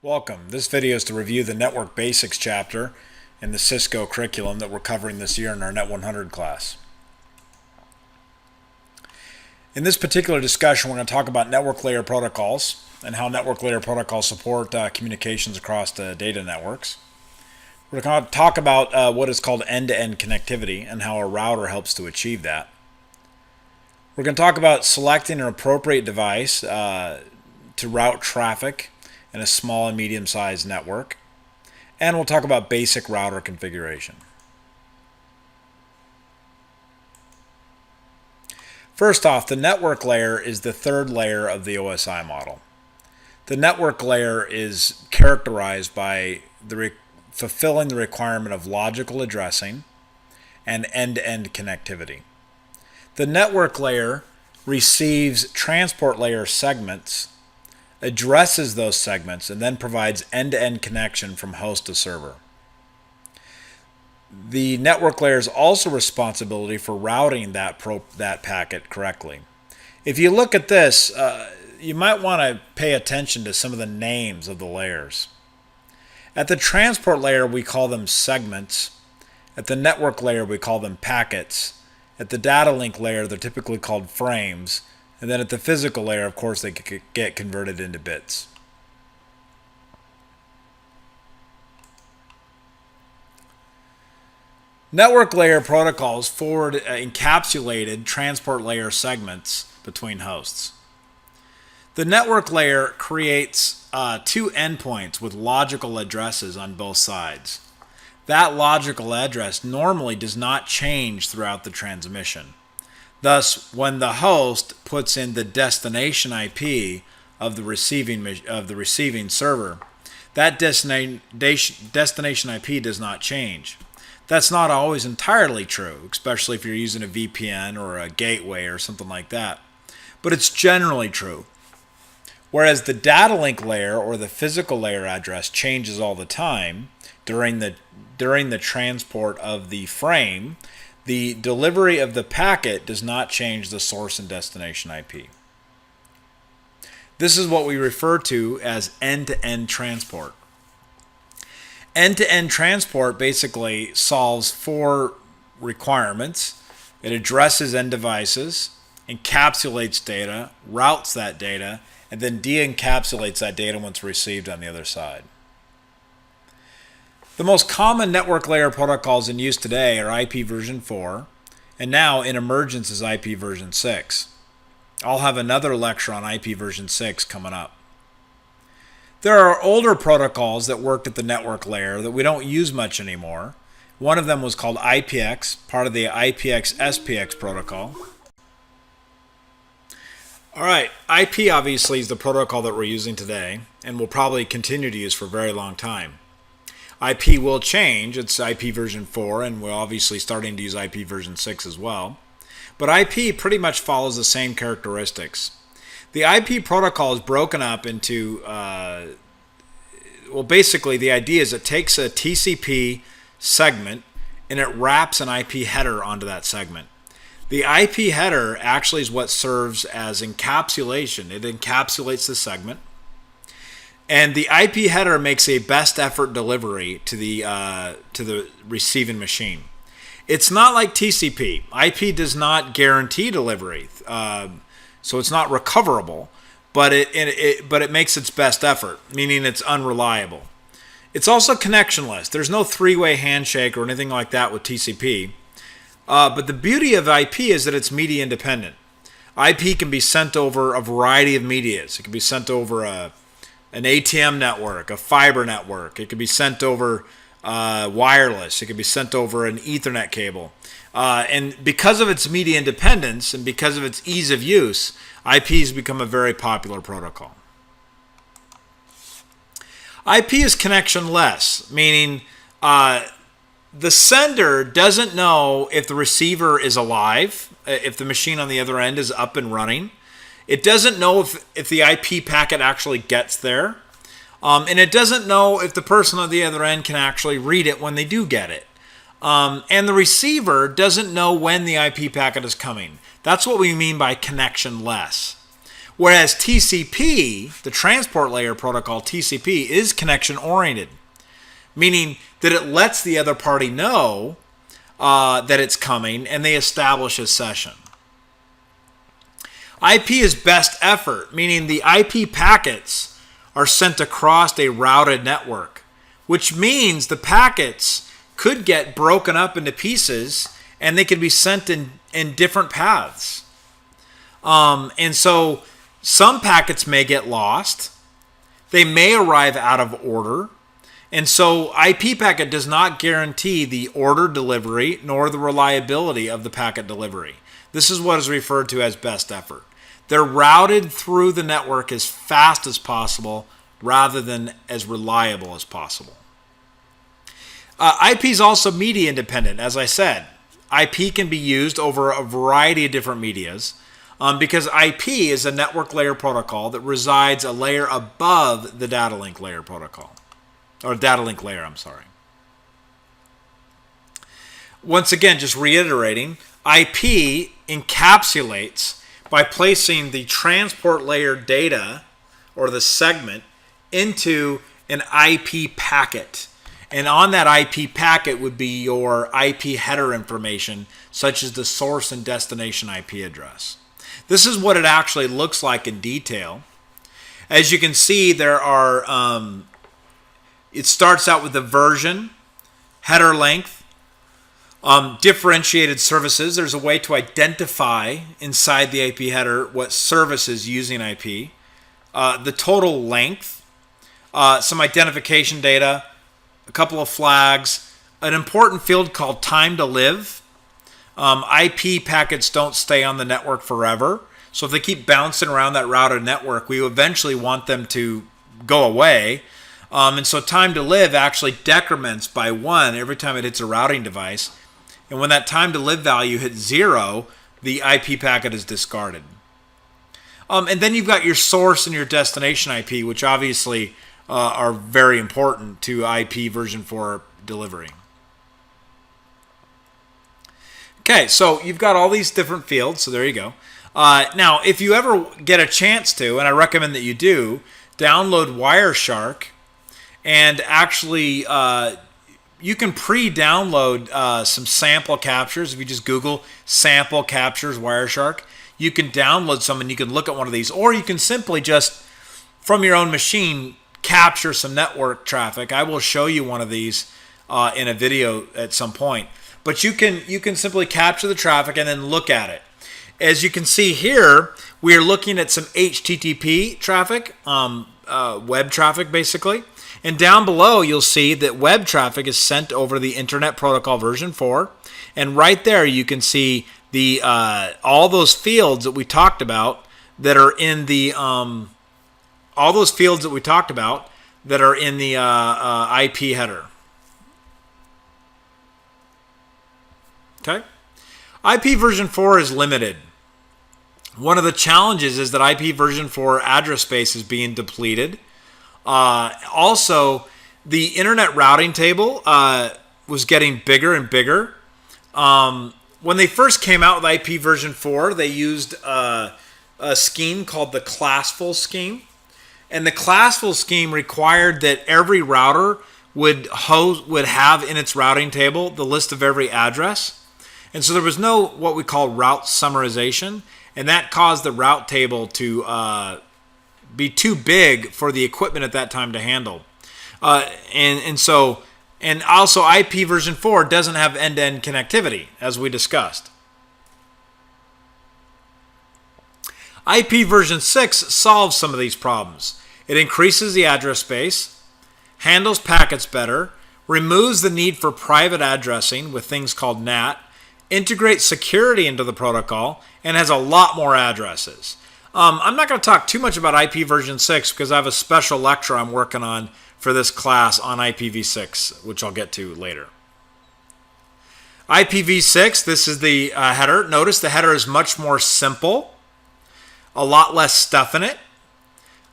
Welcome. This video is to review the Network Basics chapter in the Cisco curriculum that we're covering this year in our Net 100 class. In this particular discussion, we're going to talk about network layer protocols and how network layer protocols support communications across the data networks. We're going to talk about what is called end-to-end connectivity and how a router helps to achieve that. We're going to talk about selecting an appropriate device to route traffic in a small and medium-sized network. And we'll talk about basic router configuration. First off, the network layer is the third layer of the OSI model. The network layer is characterized by fulfilling the requirement of logical addressing and end-to-end connectivity. The network layer receives transport layer segments, addresses those segments, and then provides end-to-end connection from host to server. The network layer is also responsibility for routing that packet correctly. If you look at this, you might want to pay attention to some of the names of the layers. At the transport layer, we call them segments. At the network layer, we call them packets. At the data link layer, they're typically called frames. And then at the physical layer, of course, they get converted into bits. Network layer protocols forward encapsulated transport layer segments between hosts. The network layer creates two endpoints with logical addresses on both sides. That logical address normally does not change throughout the transmission. Thus, when the host puts in the destination IP of the receiving server, that destination IP does not change. That's not always entirely true, especially if you're using a VPN or a gateway or something like that. But it's generally true. Whereas the data link layer or the physical layer address changes all the time during the transport of the frame, the delivery of the packet does not change the source and destination IP. This is what we refer to as end-to-end transport. End-to-end transport basically solves four requirements. It addresses end devices, encapsulates data, routes that data, and then de-encapsulates that data once received on the other side. The most common network layer protocols in use today are IP version 4, and now in emergence is IP version 6. I'll have another lecture on IP version 6 coming up. There are older protocols that worked at the network layer that we don't use much anymore. One of them was called IPX, part of the IPX-SPX protocol. Alright, IP obviously is the protocol that we're using today, and will probably continue to use for a very long time. IP will change. It's IP version 4, and we're obviously starting to use IP version 6 as well. But IP pretty much follows the same characteristics. The IP protocol is broken up into, basically the idea is it takes a TCP segment and it wraps an IP header onto that segment. The IP header actually is what serves as encapsulation. It encapsulates the segment. And the IP header makes a best effort delivery to the receiving machine. It's not like TCP. IP does not guarantee delivery, so it's not recoverable, but it makes its best effort, meaning it's unreliable. It's also connectionless. There's no three-way handshake or anything like that with TCP. But the beauty of IP is that it's media independent. IP can be sent over a variety of medias. It can be sent over an ATM network, a fiber network. It could be sent over wireless. It could be sent over an Ethernet cable. And because of its media independence and because of its ease of use, IP has become a very popular protocol. IP is connectionless, meaning the sender doesn't know if the receiver is alive, if the machine on the other end is up and running. It doesn't know if the IP packet actually gets there. And it doesn't know if the person on the other end can actually read it when they do get it. And the receiver doesn't know when the IP packet is coming. That's what we mean by connectionless. Whereas TCP, the transport layer protocol, TCP, is connection oriented, meaning that it lets the other party know that it's coming and they establish a session. IP is best effort, meaning the IP packets are sent across a routed network, which means the packets could get broken up into pieces and they could be sent in different paths. And so some packets may get lost. They may arrive out of order. And so IP packet does not guarantee the order delivery nor the reliability of the packet delivery. This is what is referred to as best effort. They're routed through the network as fast as possible rather than as reliable as possible. IP is also media independent, as I said. IP can be used over a variety of different medias because IP is a network layer protocol that resides a layer above the data link layer protocol. Or data link layer, I'm sorry. Once again, just reiterating, IP encapsulates by placing the transport layer data or the segment into an IP packet. And on that IP packet would be your IP header information, such as the source and destination IP address. This is what it actually looks like in detail. As you can see, there are, it starts out with the version, header length, differentiated services. There's a way to identify inside the IP header what service is using IP, the total length, some identification data, a couple of flags, an important field called time to live. IP packets don't stay on the network forever. So if they keep bouncing around that routed network, we eventually want them to go away. And so time to live actually decrements by 1 every time it hits a routing device. And when that time to live value hits 0, the IP packet is discarded. And then you've got your source and your destination IP, which obviously are very important to IP version 4 delivery. Okay, so you've got all these different fields, so there you go. Now, if you ever get a chance to, and I recommend that you do, download Wireshark, and actually you can pre-download some sample captures. If you just Google sample captures Wireshark, you can download some and you can look at one of these, or you can simply just, from your own machine, capture some network traffic. I will show you one of these in a video at some point. But you can simply capture the traffic and then look at it. As you can see here, we are looking at some HTTP traffic, web traffic basically. And down below, you'll see that web traffic is sent over the Internet Protocol version 4. And right there, you can see the all those fields that we talked about that are in the IP header. Okay, IP version 4 is limited. One of the challenges is that IP version 4 address space is being depleted. Also, the internet routing table was getting bigger and bigger. When they first came out with IP version 4, they used a scheme called the classful scheme. And the classful scheme required that every router would have in its routing table the list of every address. And so there was no what we call route summarization. And that caused the route table to be too big for the equipment at that time to handle. And also IP version 4 doesn't have end-to-end connectivity, as we discussed. IP version 6 solves some of these problems. It increases the address space, handles packets better, removes the need for private addressing with things called NAT, integrates security into the protocol, and has a lot more addresses. I'm not going to talk too much about IP version 6 because I have a special lecture I'm working on for this class on IPv6, which I'll get to later. IPv6, this is the header. Notice the header is much more simple, a lot less stuff in it,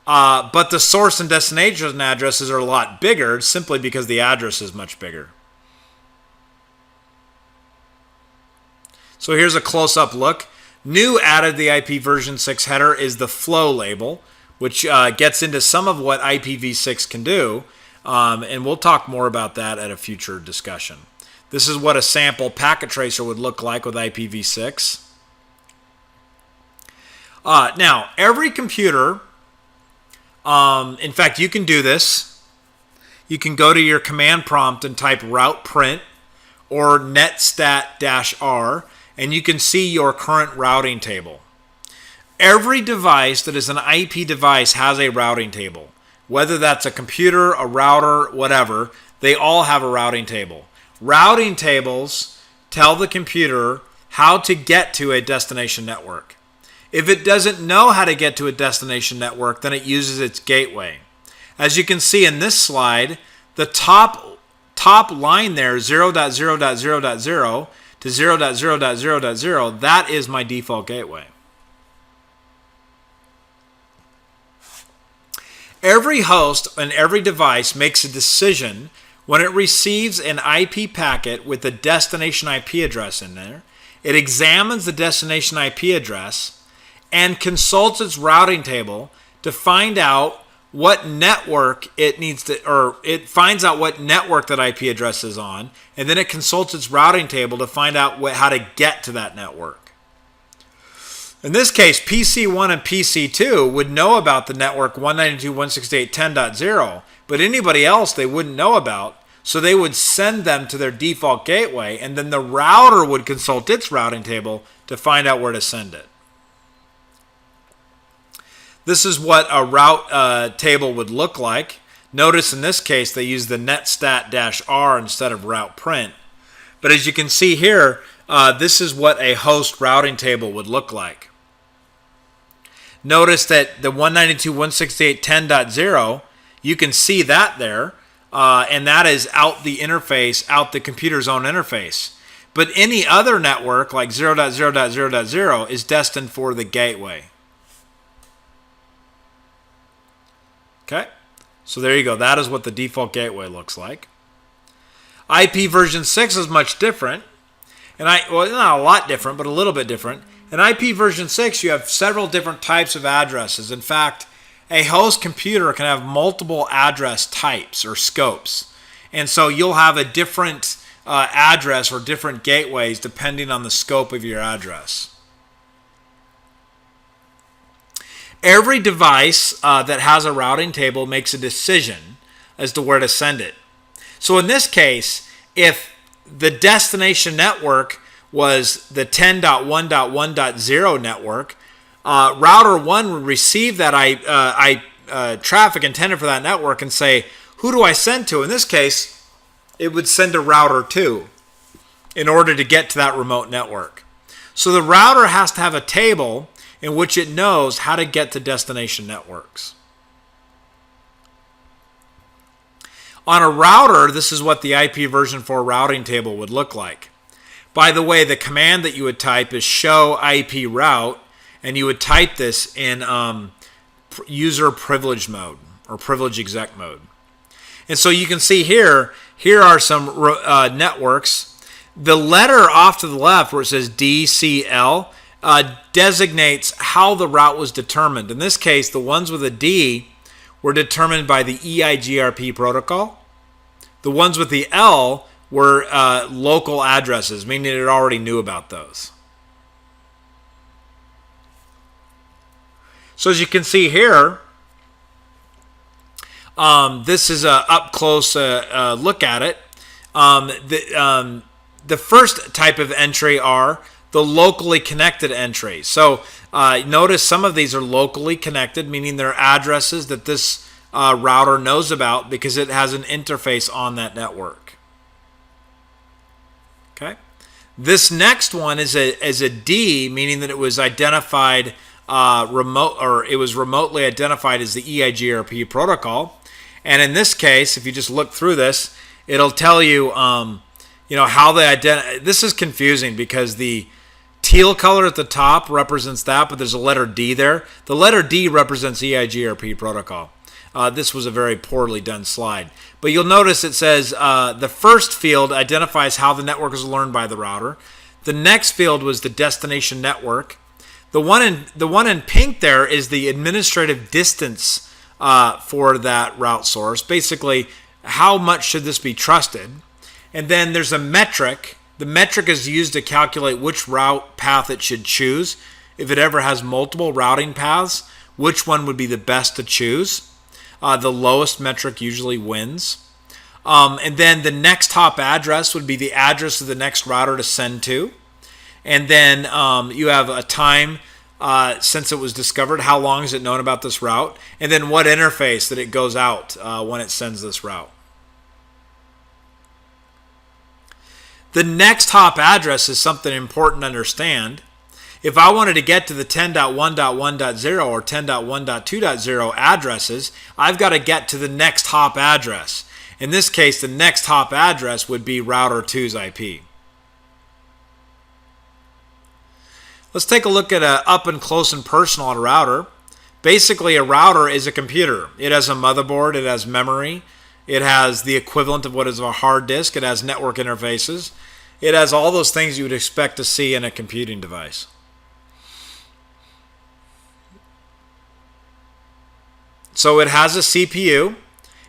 but the source and destination addresses are a lot bigger simply because the address is much bigger. So here's a close-up look. New added to the IP version 6 header is the flow label, which gets into some of what IPv6 can do, and we'll talk more about that at a future discussion. This is what a sample packet tracer would look like with IPv6. Now, every computer, in fact, you can do this. You can go to your command prompt and type route print or netstat-r, and you can see your current routing table. Every device that is an IP device has a routing table. Whether that's a computer, a router, whatever, they all have a routing table. Routing tables tell the computer how to get to a destination network. If it doesn't know how to get to a destination network, then it uses its gateway. As you can see in this slide, the top line there, 0.0.0.0 to 0.0.0.0, that is my default gateway. Every host and every device makes a decision when it receives an IP packet with the destination IP address in there. It examines the destination IP address and consults its routing table to find out what network it needs to, or it finds out what network that IP address is on, and then it consults its routing table to find out how to get to that network. In this case, PC1 and PC2 would know about the network 192.168.10.0, but anybody else they wouldn't know about, so they would send them to their default gateway, and then the router would consult its routing table to find out where to send it. This is what a route table would look like. Notice in this case they use the netstat-r instead of route print. But as you can see here, this is what a host routing table would look like. Notice that the 192.168.10.0, you can see that there, and that is out the interface, out the computer's own interface. But any other network like 0.0.0.0 is destined for the gateway. Okay, so there you go. That is what the default gateway looks like. IP version 6 is much different. Well, not a lot different, but a little bit different. In IP version 6, you have several different types of addresses. In fact, a host computer can have multiple address types or scopes. And so you'll have a different address or different gateways depending on the scope of your address. Every device that has a routing table makes a decision as to where to send it. So in this case, if the destination network was the 10.1.1.0 network, router 1 would receive that traffic intended for that network and say, who do I send to? In this case, it would send to router 2 in order to get to that remote network. So the router has to have a table in which it knows how to get to destination networks. On a router, this is what the IP version 4 routing table would look like. By the way, the command that you would type is show IP route, and you would type this in user privilege mode or privilege exec mode. And so you can see here are some networks. The letter off to the left where it says DCL designates how the route was determined. In this case, the ones with a D were determined by the EIGRP protocol. The ones with the L were local addresses, meaning it already knew about those. So as you can see here, this is an up-close look at it. The first type of entry are the locally connected entries. So notice some of these are locally connected, meaning they're addresses that this router knows about because it has an interface on that network. Okay. This next one is a D, meaning that it was identified it was remotely identified as the EIGRP protocol. And in this case, if you just look through this, it'll tell you, how they identify. This is confusing because the teal color at the top represents that, but there's a letter D there. The letter D represents EIGRP protocol. This was a very poorly done slide. But you'll notice it says the first field identifies how the network was learned by the router. The next field was the destination network. The one in pink there is the administrative distance for that route source. Basically, how much should this be trusted? And then there's a metric. The metric is used to calculate which route path it should choose. If it ever has multiple routing paths, which one would be the best to choose? The lowest metric usually wins. And then the next hop address would be the address of the next router to send to. And then you have a time since it was discovered. How long is it known about this route? And then what interface that it goes out when it sends this route. The next hop address is something important to understand. If I wanted to get to the 10.1.1.0 or 10.1.2.0 addresses, I've got to get to the next hop address. In this case, the next hop address would be router 2's IP. Let's take a look at a up and close and personal on a router. Basically, a router is a computer. It has a motherboard, it has memory, it has the equivalent of what is a hard disk, it has network interfaces, it has all those things you would expect to see in a computing device. So it has a CPU.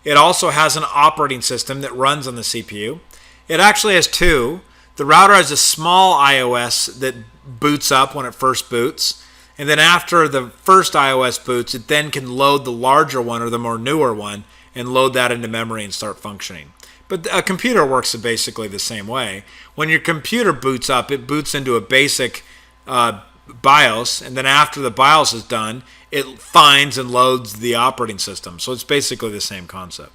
It also has an operating system that runs on the CPU. It actually has two. The router has a small iOS that boots up when it first boots. And then after the first iOS boots, it then can load the larger one or the more newer one and load that into memory and start functioning. But a computer works basically the same way. When your computer boots up, it boots into a basic BIOS, and then after the BIOS is done, it finds and loads the operating system. So it's basically the same concept.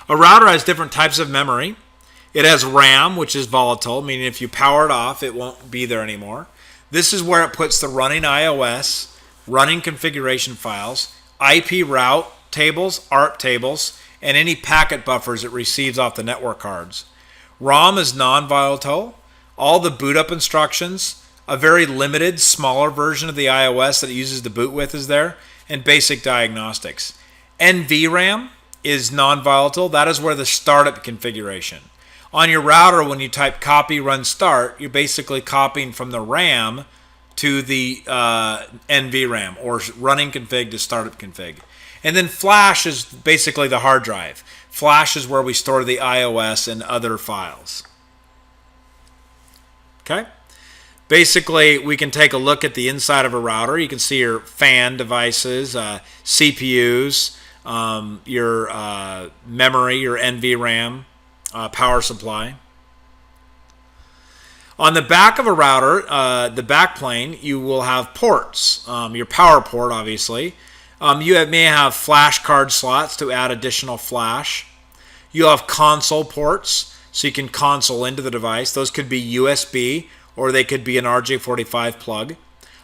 A router has different types of memory. It has RAM, which is volatile, meaning if you power it off, it won't be there anymore. This is where it puts the running iOS, running configuration files, IP route tables, ARP tables, and any packet buffers it receives off the network cards. ROM is non-volatile. All the boot up instructions, a very limited, smaller version of the iOS that it uses to boot with is there, and basic diagnostics. NVRAM is non-volatile. That is where the startup configuration. On your router, when you type copy run start, you're basically copying from the RAM to the NVRAM, or running config to startup config. And then flash is basically the hard drive. Flash is where we store the iOS and other files. Okay? Basically, we can take a look at the inside of a router. You can see your fan devices, CPUs, your memory, your NVRAM, power supply. On the back of a router, the backplane, you will have ports. Your power port, obviously. You may have flash card slots to add additional flash. You'll have console ports, so you can console into the device. Those could be USB, or they could be an RJ45 plug.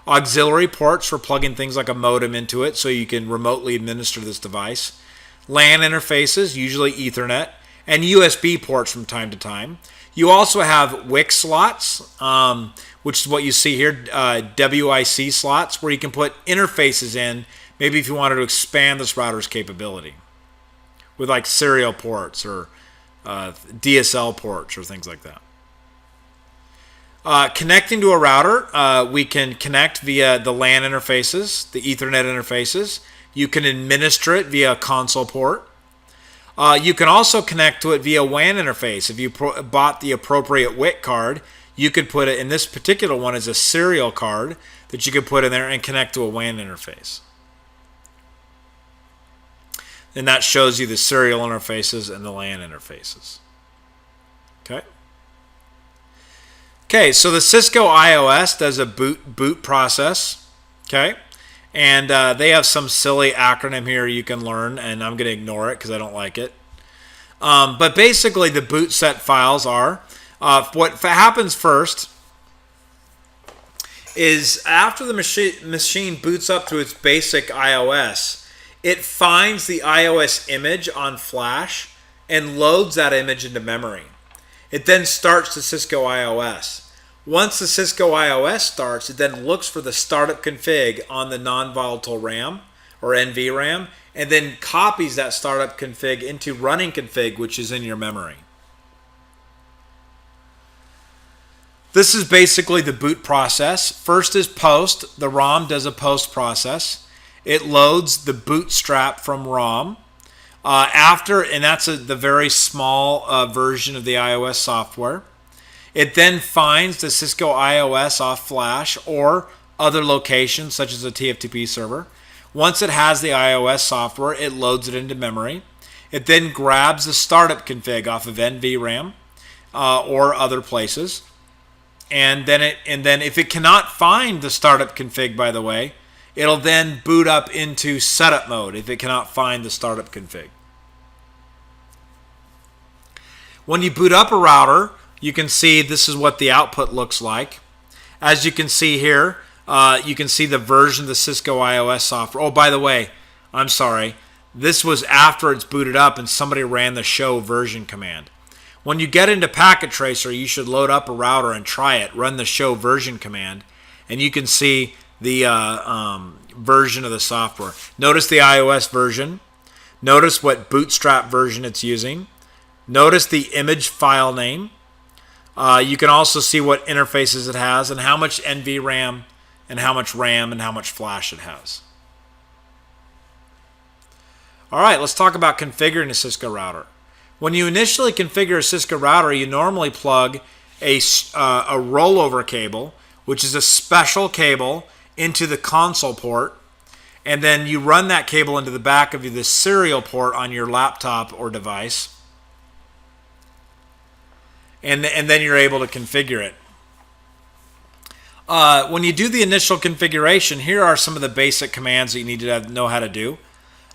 Auxiliary ports for plugging things like a modem into it, so you can remotely administer this device. LAN interfaces, usually Ethernet, and USB ports from time to time. You also have WIC slots, which is what you see here, WIC slots, where you can put interfaces in, maybe if you wanted to expand this router's capability, with like serial ports or DSL ports or things like that. Connecting to a router, we can connect via the LAN interfaces, the Ethernet interfaces. You can administer it via a console port. You can also connect to it via WAN interface. If you bought the appropriate WIC card, you could put it, in this particular one is a serial card that you could put in there and connect to a WAN interface. And that shows you the serial interfaces and the LAN interfaces. Okay. Okay, so the Cisco iOS does a boot process. Okay. And they have some silly acronym here you can learn, and I'm going to ignore it because I don't like it. But basically, the boot set files are, what happens first is after the machine boots up to its basic iOS, it finds the iOS image on flash and loads that image into memory. It then starts the Cisco iOS. Once the Cisco iOS starts, it then looks for the startup config on the non-volatile RAM or NVRAM, and then copies that startup config into running config, which is in your memory. This is basically the boot process. First is post. The ROM does a post process. It loads the bootstrap from ROM. And that's the very small version of the iOS software. It then finds the Cisco iOS off flash or other locations such as a TFTP server. Once it has the iOS software, it loads it into memory. It then grabs the startup config off of NVRAM or other places. And then if it cannot find the startup config, by the way, it'll then boot up into setup mode if it cannot find the startup config. When you boot up a router, you can see this is what the output looks like. As you can see here, you can see the version of the Cisco iOS software. Oh, by the way, I'm sorry. This was after it's booted up and somebody ran the show version command. When you get into Packet Tracer, you should load up a router and try it. Run the show version command, and you can see the version of the software. Notice the iOS version. Notice what bootstrap version it's using. Notice the image file name. You can also see what interfaces it has and how much NVRAM and how much RAM and how much flash it has. All right, let's talk about configuring a Cisco router. When you initially configure a Cisco router, you normally plug a rollover cable, which is a special cable, into the console port, and then you run that cable into the back of the serial port on your laptop or device, and then you're able to configure it. When you do the initial configuration, here are some of the basic commands that you need to know how to do.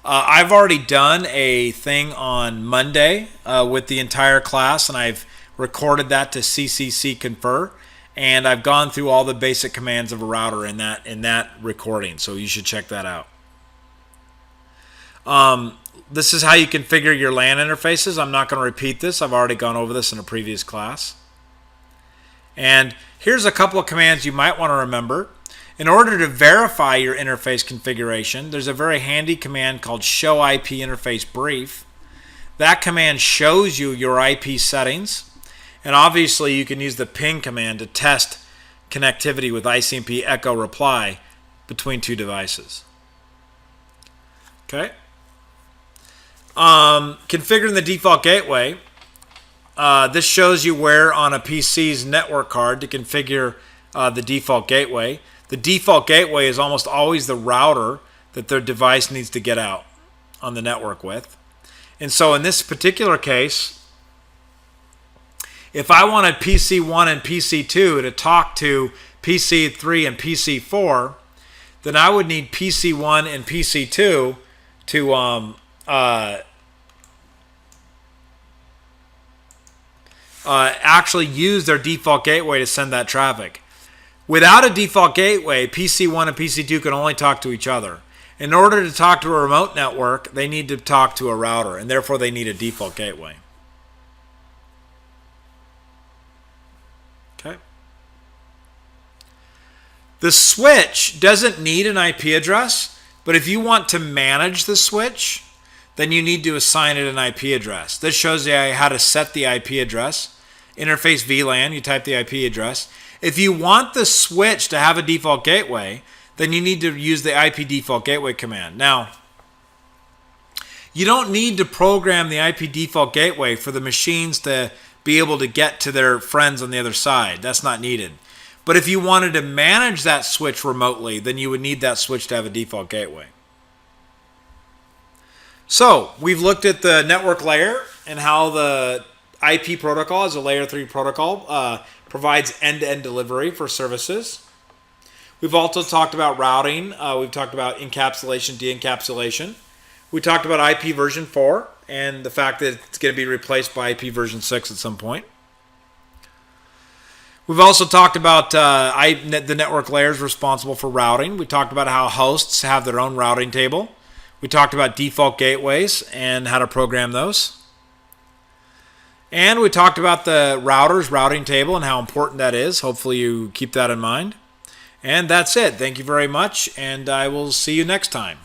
I've already done a thing on Monday with the entire class, and I've recorded that to CCC Confer, and I've gone through all the basic commands of a router in that recording, so you should check that out. This is how you configure your LAN interfaces. I'm not going to repeat this. I've already gone over this in a previous class. And here's a couple of commands you might want to remember. In order to verify your interface configuration, there's a very handy command called show IP interface brief. That command shows you your IP settings, and obviously you can use the ping command to test connectivity with ICMP echo reply between two devices. Okay. Configuring the default gateway. This shows you where on a PC's network card to configure the default gateway. The default gateway is almost always the router that their device needs to get out on the network with. And so in this particular case, if I wanted PC1 and PC2 to talk to PC3 and PC4, then I would need PC1 and PC2 to actually use their default gateway to send that traffic. Without a default gateway, PC1 and PC2 can only talk to each other. In order to talk to a remote network, they need to talk to a router, and therefore they need a default gateway. Okay. The switch doesn't need an IP address, but if you want to manage the switch, then you need to assign it an IP address. This shows you how to set the IP address. Interface VLAN, you type the IP address. If you want the switch to have a default gateway, then you need to use the IP default gateway command. Now, you don't need to program the IP default gateway for the machines to be able to get to their friends on the other side. That's not needed. But if you wanted to manage that switch remotely, then you would need that switch to have a default gateway. So, we've looked at the network layer and how the IP protocol as a layer 3 protocol provides end-to-end delivery for services. We've also talked about routing. We've talked about encapsulation, de-encapsulation. We talked about IP version 4 and the fact that it's going to be replaced by IP version 6 at some point. We've also talked about the network layers responsible for routing. We talked about how hosts have their own routing table. We talked about default gateways and how to program those. And we talked about the router's routing table and how important that is. Hopefully you keep that in mind. And that's it. Thank you very much, and I will see you next time.